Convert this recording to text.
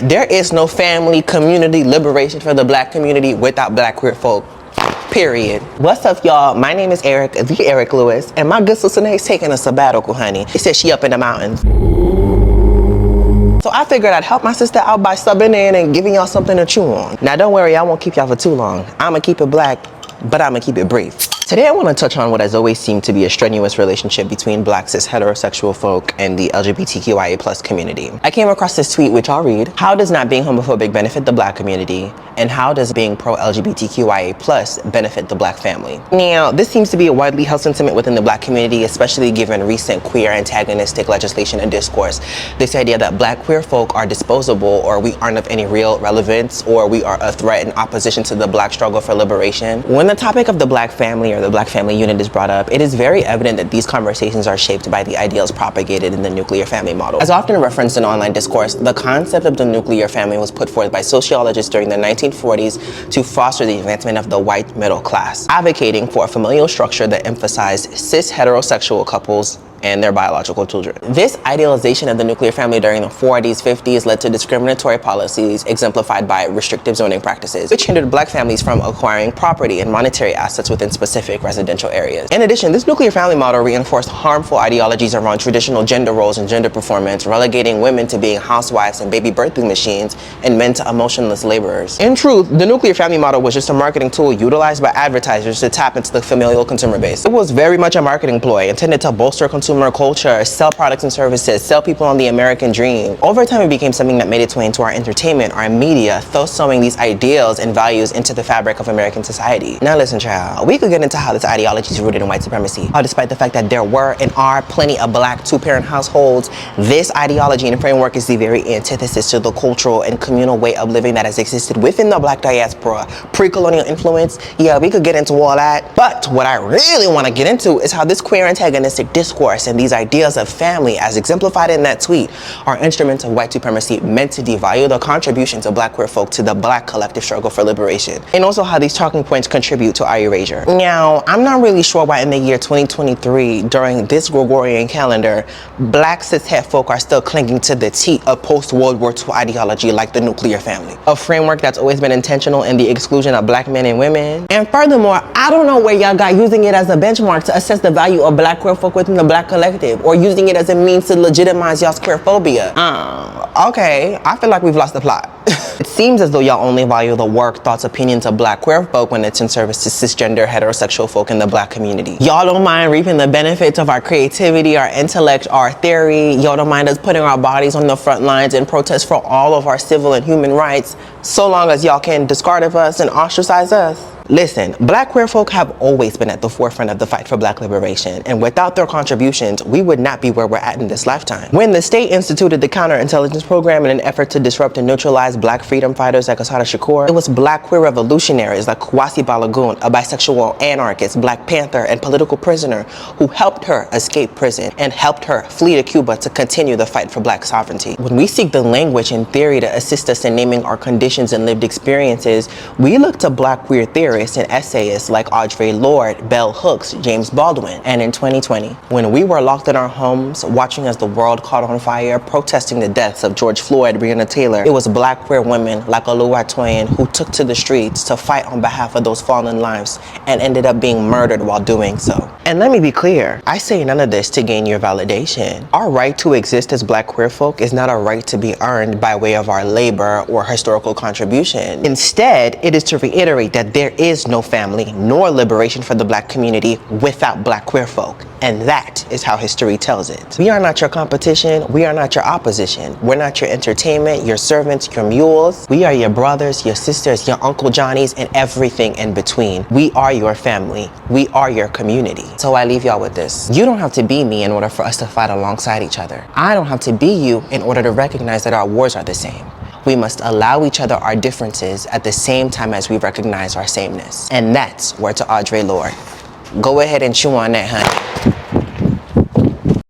There is no family, community, liberation for the black community without black queer folk. Period. What's up, y'all? My name is Erick, the Erick Louis, and my good sister Nate's taking a sabbatical, honey. She said she up in the mountains. So I figured I'd help my sister out by subbing in and giving y'all something to chew on. Now don't worry, I won't keep y'all for too long. I'ma keep it black, but I'ma keep it brief. Today I want to touch on what has always seemed to be a strenuous relationship between black cis heterosexual folk and the LGBTQIA+ community. I came across this tweet which I'll read. How does not being homophobic benefit the black community? And how does being pro-LGBTQIA+ benefit the black family? Now, this seems to be a widely held sentiment within the black community, especially given recent queer antagonistic legislation and discourse. This idea that black queer folk are disposable, or we aren't of any real relevance, or we are a threat in opposition to the black struggle for liberation. When the topic of the black family or the black family unit is brought up, it is very evident that these conversations are shaped by the ideals propagated in the nuclear family model. As often referenced in online discourse, the concept of the nuclear family was put forth by sociologists during the 1940s to foster the advancement of the white middle class, advocating for a familial structure that emphasized cis heterosexual couples and their biological children. This idealization of the nuclear family during the 40s, 50s led to discriminatory policies exemplified by restrictive zoning practices, which hindered black families from acquiring property and monetary assets within specific residential areas. In addition, this nuclear family model reinforced harmful ideologies around traditional gender roles and gender performance, relegating women to being housewives and baby birthing machines and men to emotionless laborers. In truth, the nuclear family model was just a marketing tool utilized by advertisers to tap into the familial consumer base. It was very much a marketing ploy intended to bolster consumer culture, sell products and services, sell people on the American dream. Over time, it became something that made its way into our entertainment, our media, thus sowing these ideals and values into the fabric of American society. Now listen, child, we could get into how this ideology is rooted in white supremacy. How despite the fact that there were and are plenty of black two-parent households, this ideology and framework is the very antithesis to the cultural and communal way of living that has existed within the black diaspora, pre-colonial influence. Yeah, we could get into all that. But what I really want to get into is how this queer antagonistic discourse and these ideas of family, as exemplified in that tweet, are instruments of white supremacy meant to devalue the contributions of black queer folk to the black collective struggle for liberation, and also how these talking points contribute to our erasure. Now, I'm not really sure why in the year 2023, during this Gregorian calendar, black cishet folk are still clinging to the teat of post-World War II ideology like the nuclear family, a framework that's always been intentional in the exclusion of black men and women. And furthermore, I don't know where y'all got using it as a benchmark to assess the value of black queer folk within the black collective, or using it as a means to legitimize y'all's queerphobia. Okay, I feel like we've lost the plot. It seems as though y'all only value the work, thoughts, opinions of black queer folk when it's in service to cisgender heterosexual folk in the black community. Y'all don't mind reaping the benefits of our creativity, our intellect, our theory. Y'all don't mind us putting our bodies on the front lines in protest for all of our civil and human rights, so long as y'all can discard of us and ostracize us. Listen, black queer folk have always been at the forefront of the fight for black liberation, and without their contributions, we would not be where we're at in this lifetime. When the state instituted the counterintelligence program in an effort to disrupt and neutralize black freedom fighters like Assata Shakur, it was black queer revolutionaries like Kwasi Balagoon, a bisexual anarchist, Black Panther, and political prisoner who helped her escape prison and helped her flee to Cuba to continue the fight for black sovereignty. When we seek the language and theory to assist us in naming our conditions and lived experiences, we look to black queer theorists and essayists like Audre Lorde, Bell Hooks, James Baldwin. And in 2020, when we were locked in our homes, watching as the world caught on fire, protesting the deaths of George Floyd, Breonna Taylor, it was black queer women like Oluwatoyin who took to the streets to fight on behalf of those fallen lives and ended up being murdered while doing so. And let me be clear, I say none of this to gain your validation. Our right to exist as black queer folk is not a right to be earned by way of our labor or historical contribution. Instead, it is to reiterate that there is no family nor liberation for the black community without black queer folk. And that is how history tells it. We are not your competition. We are not your opposition. We're not your entertainment, your servants, your mules. We are your brothers, your sisters, your Uncle Johnnies, and everything in between. We are your family. We are your community. So I leave y'all with this. You don't have to be me in order for us to fight alongside each other. I don't have to be you in order to recognize that our wars are the same. We must allow each other our differences at the same time as we recognize our sameness. And that's word to Audre Lorde. Go ahead and chew on that, honey.